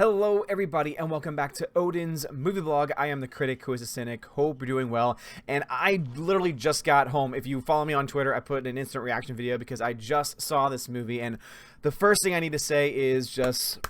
Hello everybody and welcome back to Odin's movie vlog. I am the critic who is a cynic. Hope you're doing well. And I literally just got home. If you follow me on Twitter, I put an instant reaction video because I just saw this movie, and the first thing I need to say is just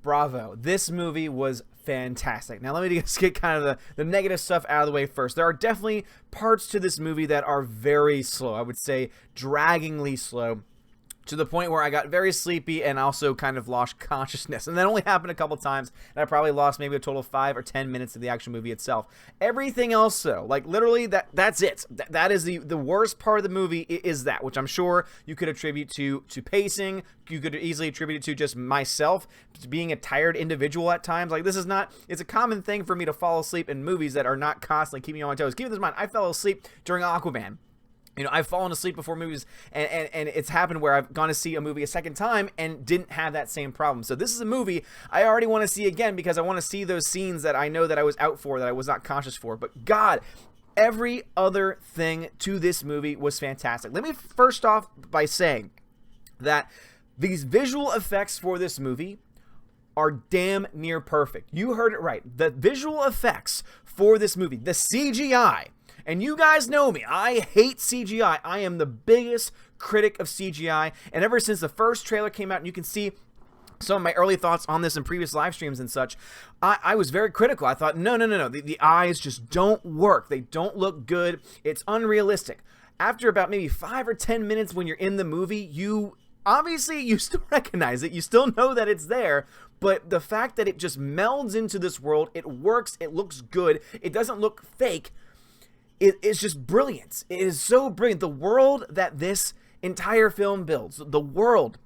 bravo. This movie was fantastic. Now let me just get kind of the negative stuff out of the way first. There are definitely parts to this movie that are very slow. I would say draggingly slow, to the point where I got very sleepy and also kind of lost consciousness. And that only happened a couple times, and I probably lost maybe a total of 5 or 10 minutes of the actual movie itself. Everything else, though, like literally that's it. That is the worst part of the movie, is that, which I'm sure you could attribute to pacing. You could easily attribute it to just myself being a tired individual at times. Like, this is not, it's a common thing for me to fall asleep in movies that are not constantly keeping me on my toes. Keep this in mind, I fell asleep during Aquaman. You know, I've fallen asleep before movies, and it's happened where I've gone to see a movie a second time and didn't have that same problem. So this is a movie I already want to see again because I want to see those scenes that I know that I was out for, that I was not conscious for. But God, every other thing to this movie was fantastic. Let me first off by saying that these visual effects for this movie are damn near perfect. You heard it right. The visual effects for this movie, the CGI, and you guys know me, I hate CGI. I am the biggest critic of CGI, and ever since the first trailer came out, and you can see some of my early thoughts on this in previous live streams and such, I was very critical. I thought, no, the eyes just don't work. They don't look good. It's unrealistic. After about maybe 5 or 10 minutes when you're in the movie, you still recognize it. You still know that it's there, but the fact that it just melds into this world, it works, it looks good, it doesn't look fake. It is just brilliant. It is so brilliant. The world that this entire film builds, the world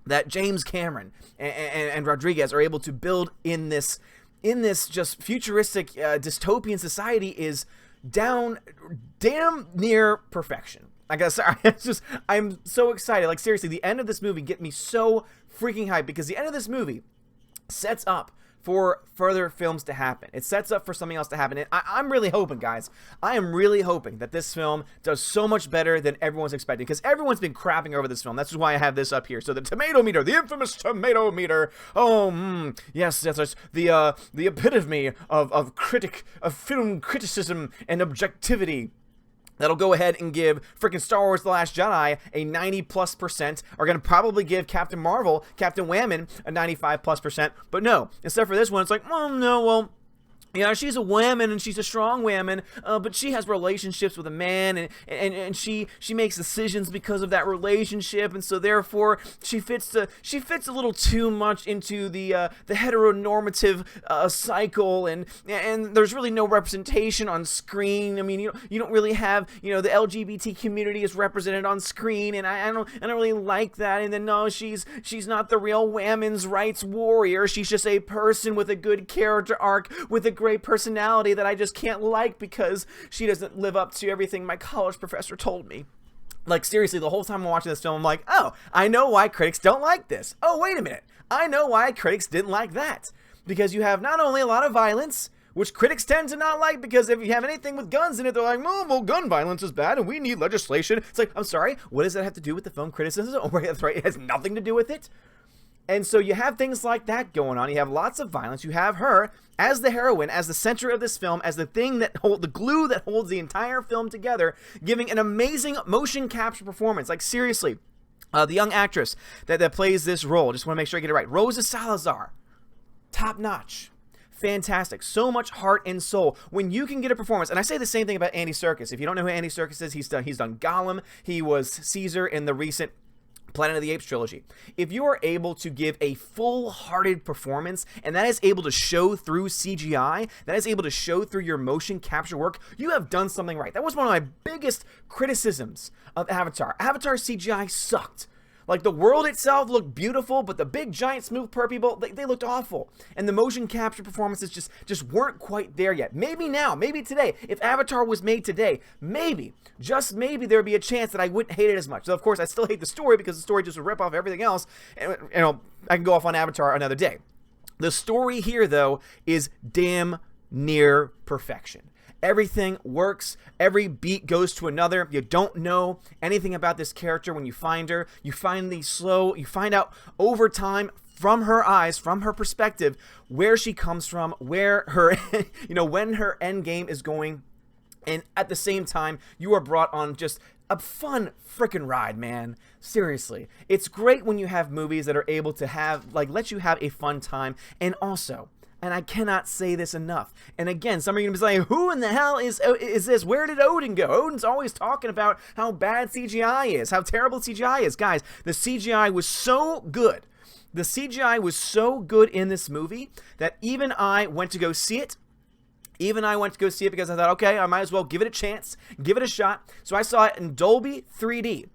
that James Cameron and Rodriguez are able to build in this just futuristic dystopian society is damn near perfection. I guess I'm so excited. Like, seriously, the end of this movie get me so freaking hyped because the end of this movie sets up for further films to happen. It sets up for something else to happen. And I'm really hoping, guys, I am really hoping that this film does so much better than everyone's expecting, because everyone's been crapping over this film. That's why I have this up here. So the tomato meter, the infamous tomato meter. Oh, yes, that's the epitome of film criticism and objectivity. That'll go ahead and give freaking Star Wars The Last Jedi a 90+%. Are going to probably give Captain Marvel, Captain Whammon, a 95+%. But no, instead for this one, it's like, yeah, she's a woman and she's a strong woman, but she has relationships with a man, and she makes decisions because of that relationship, and so therefore she fits a little too much into the heteronormative cycle, and there's really no representation on screen. I mean, you don't really have, the LGBT community is represented on screen, and I don't really like that. And then no, she's not the real women's rights warrior. She's just a person with a good character arc, with a great personality that I just can't like because she doesn't live up to everything my college professor told me. Like, seriously, the whole time I'm watching this film, I'm like, oh, I know why critics don't like this. Oh, wait a minute. I know why critics didn't like that. Because you have not only a lot of violence, which critics tend to not like, because if you have anything with guns in it, they're like, well, gun violence is bad and we need legislation. It's like, I'm sorry, what does that have to do with the film criticism? Oh, that's right, it has nothing to do with it. And so you have things like that going on. You have lots of violence. You have her as the heroine, as the center of this film, as the thing that the glue that holds the entire film together, giving an amazing motion capture performance. Like, seriously, the young actress that plays this role, just want to make sure I get it right, Rosa Salazar, top notch. Fantastic. So much heart and soul. When you can get a performance, and I say the same thing about Andy Serkis. If you don't know who Andy Serkis is, he's done Gollum. He was Caesar in the recent Planet of the Apes trilogy. If you are able to give a full-hearted performance, and that is able to show through CGI, that is able to show through your motion capture work, you have done something right. That was one of my biggest criticisms of Avatar. Avatar CGI sucked. Like, the world itself looked beautiful, but the big, giant, smooth purr people, they looked awful. And the motion capture performances just weren't quite there yet. Maybe now, maybe today, if Avatar was made today, maybe, just maybe, there would be a chance that I wouldn't hate it as much. So, of course, I still hate the story because the story just would rip off everything else. And, I can go off on Avatar another day. The story here, though, is damn near perfection. Everything works. Every beat goes to another. You don't know anything about this character when you find her. You find these slow, you find out over time from her eyes, from her perspective, where she comes from, where her, when her end game is going. And at the same time, you are brought on just a fun freaking ride, man. Seriously. It's great when you have movies that are able to let you have a fun time. And also, and I cannot say this enough, and again, some are going to be saying, who in the hell is this? Where did Odin go? Odin's always talking about how bad CGI is, how terrible CGI is. Guys, the CGI was so good. The CGI was so good in this movie that even I went to go see it. Even I went to go see it because I thought, okay, I might as well give it a chance, give it a shot. So I saw it in Dolby 3D.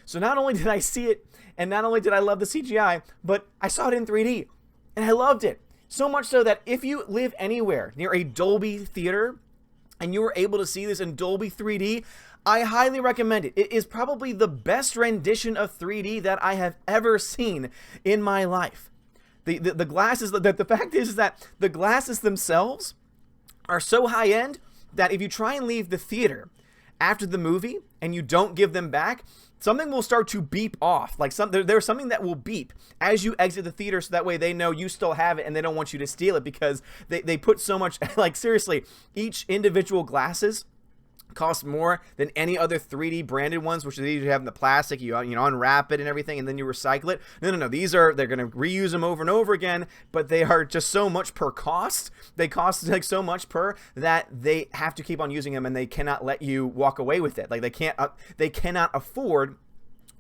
So not only did I see it, and not only did I love the CGI, but I saw it in 3D, and I loved it. So much so that if you live anywhere near a Dolby theater, and you were able to see this in Dolby 3D, I highly recommend it. It is probably the best rendition of 3D that I have ever seen in my life. The glasses, the fact is that the glasses themselves are so high-end that if you try and leave the theater after the movie and you don't give them back, something will start to beep off. Like there's something that will beep as you exit the theater, so that way they know you still have it and they don't want you to steal it, because they put so much, like seriously, each individual glasses cost more than any other 3D branded ones, which they usually have in the plastic. You unwrap it and everything, and then you recycle it. No. They're going to reuse them over and over again, but they are just so much per cost. They cost like so much per that they have to keep on using them, and they cannot let you walk away with it. Like they cannot afford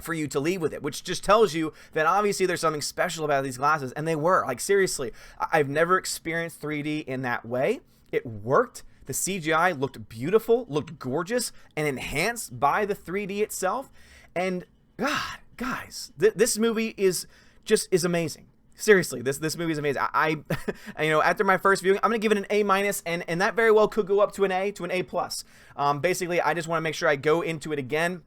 for you to leave with it, which just tells you that obviously there's something special about these glasses, and they were. Like seriously, I've never experienced 3D in that way. It worked. The CGI looked beautiful, looked gorgeous, and enhanced by the 3D itself. And God, guys, this movie is amazing. Seriously, this movie is amazing. I after my first viewing, I'm gonna give it an A-, and that very well could go up to an A, to an A+. Basically, I just want to make sure I go into it again,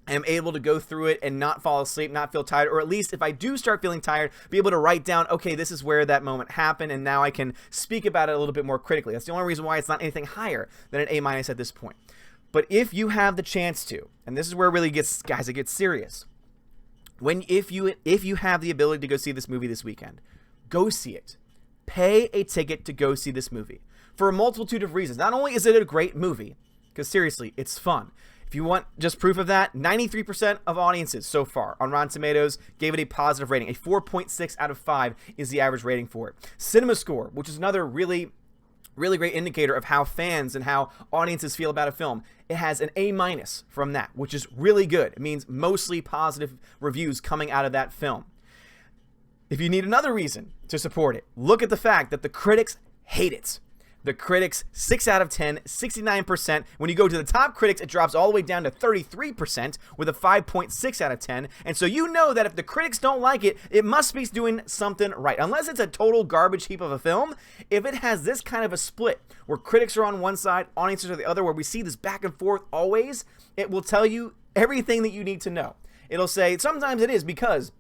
am able to go through it and not fall asleep, not feel tired, or at least if I do start feeling tired, be able to write down, okay, this is where that moment happened, and now I can speak about it a little bit more critically. That's the only reason why it's not anything higher than an A- at this point. But if you have the chance to, and this is where it really gets, guys, it gets serious. If you have the ability to go see this movie this weekend, go see it. Pay a ticket to go see this movie for a multitude of reasons. Not only is it a great movie, because seriously, it's fun. If you want just proof of that, 93% of audiences so far on Rotten Tomatoes gave it a positive rating. A 4.6 out of 5 is the average rating for it. CinemaScore, which is another really great indicator of how fans and how audiences feel about a film, it has an A- from that, which is really good. It means mostly positive reviews coming out of that film. If you need another reason to support it, look at the fact that the critics hate it. The critics, 6 out of 10, 69%. When you go to the top critics, it drops all the way down to 33% with a 5.6 out of 10. And so you know that if the critics don't like it, it must be doing something right. Unless it's a total garbage heap of a film, if it has this kind of a split where critics are on one side, audiences are the other, where we see this back and forth always, it will tell you everything that you need to know. It'll say sometimes it is because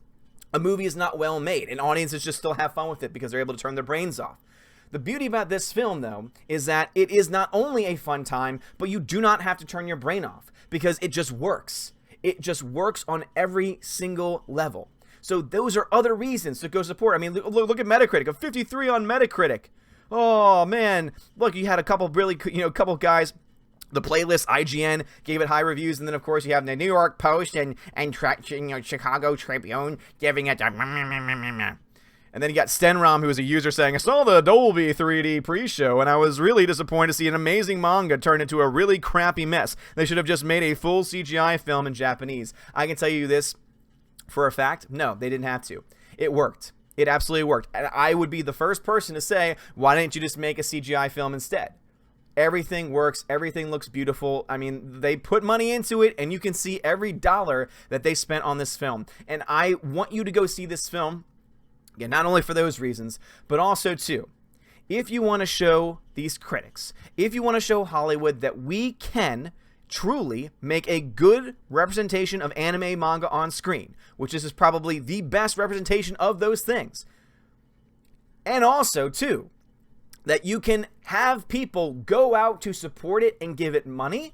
a movie is not well made and audiences just still have fun with it because they're able to turn their brains off. The beauty about this film, though, is that it is not only a fun time, but you do not have to turn your brain off because it just works. It just works on every single level. So those are other reasons to go support. I mean, look at Metacritic, a 53 on Metacritic. Oh, man. Look, you had a couple couple guys. The Playlist, IGN, gave it high reviews, and then, of course, you have the New York Post and Chicago Tribune giving it a... And then you got Stenrom, who was a user, saying, I saw the Dolby 3D pre-show, and I was really disappointed to see an amazing manga turn into a really crappy mess. They should have just made a full CGI film in Japanese. I can tell you this for a fact. No, they didn't have to. It worked. It absolutely worked. And I would be the first person to say, why didn't you just make a CGI film instead? Everything works. Everything looks beautiful. I mean, they put money into it, and you can see every dollar that they spent on this film. And I want you to go see this film. Again, not only for those reasons, but also, too, if you want to show these critics, if you want to show Hollywood that we can truly make a good representation of anime manga on screen, which is probably the best representation of those things, and also, too, that you can have people go out to support it and give it money,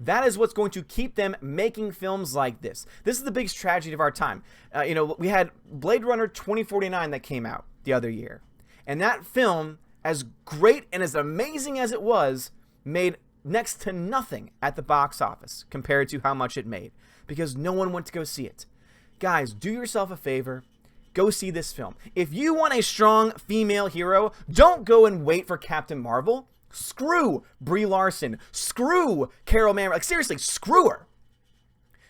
That is what's going to keep them making films like this. This is the biggest tragedy of our time. We had Blade Runner 2049 that came out the other year. And that film, as great and as amazing as it was, made next to nothing at the box office compared to how much it made. Because no one went to go see it. Guys, do yourself a favor. Go see this film. If you want a strong female hero, don't go and wait for Captain Marvel. Screw Brie Larson. Screw Carol Mann. Like, seriously, screw her.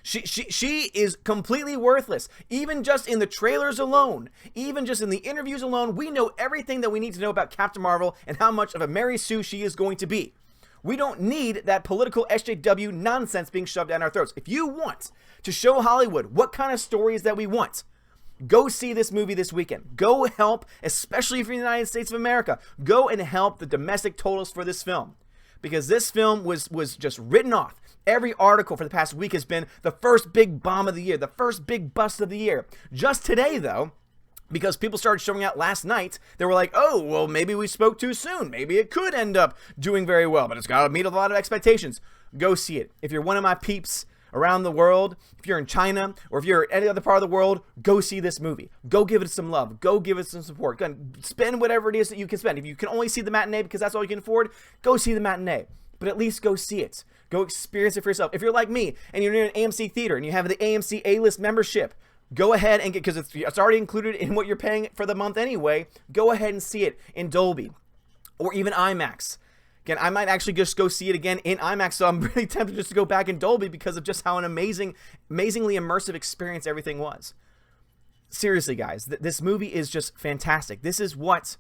She is completely worthless. Even just in the trailers alone, even just in the interviews alone, we know everything that we need to know about Captain Marvel and how much of a Mary Sue she is going to be. We don't need that political SJW nonsense being shoved down our throats. If you want to show Hollywood what kind of stories that we want, go see this movie this weekend. Go help, especially if you're in the United States of America, go and help the domestic totals for this film. Because this film was just written off. Every article for the past week has been the first big bomb of the year, the first big bust of the year. Just today, though, because people started showing out last night, they were like, oh, well, maybe we spoke too soon. Maybe it could end up doing very well, but it's got to meet a lot of expectations. Go see it. If you're one of my peeps around the world, if you're in China, or if you're in any other part of the world, go see this movie. Go give it some love. Go give it some support. Go spend whatever it is that you can spend. If you can only see the matinee because that's all you can afford, go see the matinee. But at least go see it. Go experience it for yourself. If you're like me, and you're near an AMC theater, and you have the AMC A-list membership, go ahead and get, because it's already included in what you're paying for the month anyway, go ahead and see it in Dolby, or even IMAX. Again, I might actually just go see it again in IMAX, so I'm really tempted just to go back in Dolby because of just how an amazingly immersive experience everything was. Seriously, guys, this movie is just fantastic. This is what,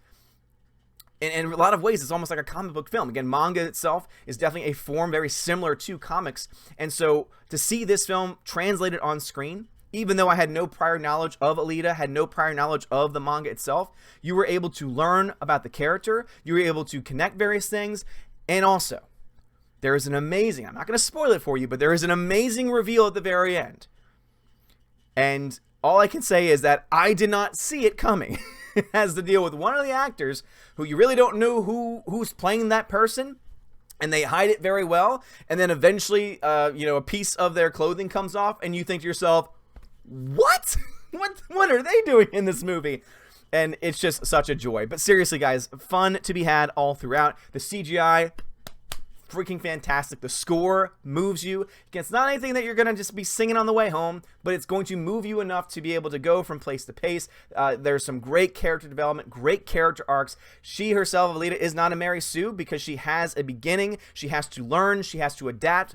in a lot of ways, it's almost like a comic book film. Again, manga itself is definitely a form very similar to comics, and so to see this film translated on screen, even though I had no prior knowledge of Alita, had no prior knowledge of the manga itself, you were able to learn about the character, you were able to connect various things, and also, there is an amazing, I'm not going to spoil it for you, but there is an amazing reveal at the very end. And all I can say is that I did not see it coming. It has to deal with one of the actors who you really don't know who's playing that person, and they hide it very well, and then eventually, a piece of their clothing comes off, and you think to yourself, what? What are they doing in this movie? And it's just such a joy. But seriously, guys, fun to be had all throughout. The CGI, freaking fantastic. The score moves you. It's not anything that you're going to just be singing on the way home, but it's going to move you enough to be able to go from place to place. There's some great character development, great character arcs. She herself, Alita, is not a Mary Sue because she has a beginning. She has to learn. She has to adapt.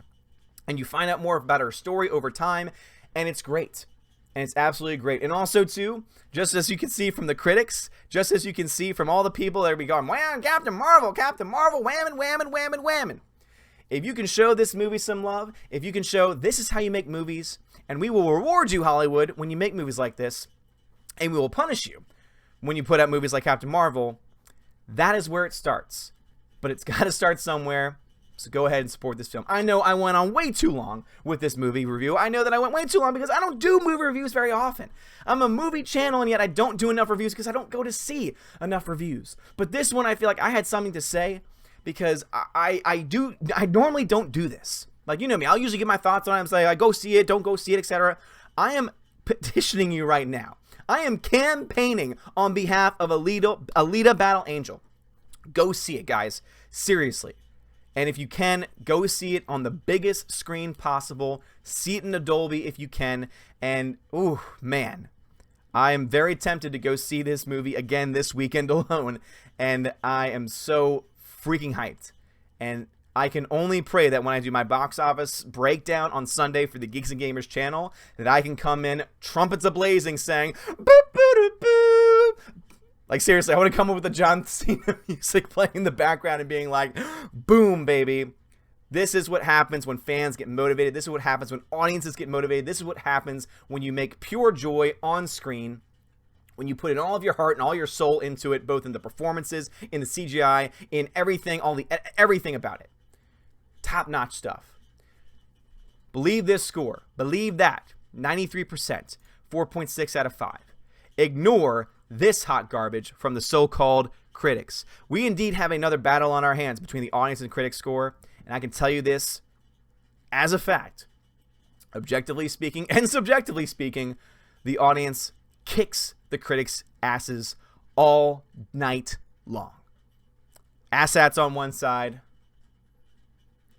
And you find out more about her story over time. And it's great. And it's absolutely great. And also, too, just as you can see from the critics, just as you can see from all the people that are going, wham, Captain Marvel, whamming, whamming, whamming, whamming. If you can show this movie some love, if you can show this is how you make movies, and we will reward you, Hollywood, when you make movies like this, and we will punish you when you put out movies like Captain Marvel, that is where it starts. But it's got to start somewhere. So go ahead and support this film. I know I went on way too long with this movie review. I know that I went way too long because I don't do movie reviews very often. I'm a movie channel, and yet I don't do enough reviews because I don't go to see enough reviews. But this one, I feel like I had something to say because I normally don't do this. Like, you know me, I'll usually get my thoughts on it and say, go see it, don't go see it, etc. I am petitioning you right now. I am campaigning on behalf of Alita Battle Angel. Go see it, guys. Seriously. And if you can, go see it on the biggest screen possible. See it in a Dolby if you can. And, ooh, man, I am very tempted to go see this movie again this weekend alone. And I am so freaking hyped. And I can only pray that when I do my box office breakdown on Sunday for the Geeks and Gamers channel, that I can come in trumpets a-blazing saying, boop, boop, boop, boop. Like, seriously, I want to come up with the John Cena music playing in the background and being like, boom, baby. This is what happens when fans get motivated. This is what happens when audiences get motivated. This is what happens when you make pure joy on screen, when you put in all of your heart and all your soul into it, both in the performances, in the CGI, in everything, everything about it. Top-notch stuff. Believe this score. Believe that. 93%. 4.6 out of 5. Ignore this hot garbage from the so-called critics. We indeed have another battle on our hands between the audience and critic score, and I can tell you this, as a fact, objectively speaking and subjectively speaking, the audience kicks the critics' asses all night long. Asshats on one side,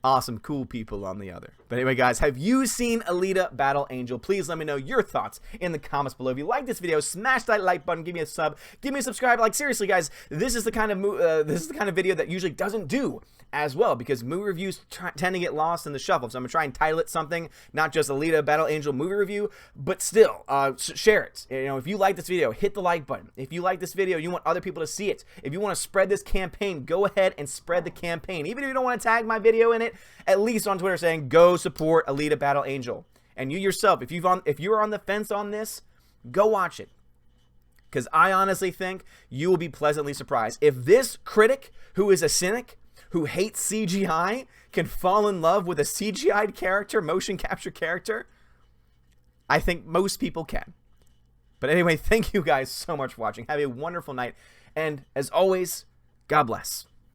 awesome, cool people on the other. But anyway, guys, have you seen Alita Battle Angel? Please let me know your thoughts in the comments below. If you like this video, smash that like button, give me a sub, give me a subscribe. Like, seriously, guys, this is the kind of video that usually doesn't do as well, because movie reviews tend to get lost in the shuffle. So I'm gonna try and title it something, not just Alita Battle Angel movie review, but still, share it. You know, if you like this video, hit the like button. If you like this video, you want other people to see it. If you want to spread this campaign, go ahead and spread the campaign. Even if you don't want to tag my video in it, at least on Twitter saying, go support Alita Battle Angel. And you yourself, if you're on the fence on this, go watch it. Because I honestly think you will be pleasantly surprised. If this critic, who is a cynic, who hates CGI, can fall in love with a CGI'd character, motion capture character, I think most people can. But anyway, thank you guys so much for watching. Have a wonderful night. And as always, God bless.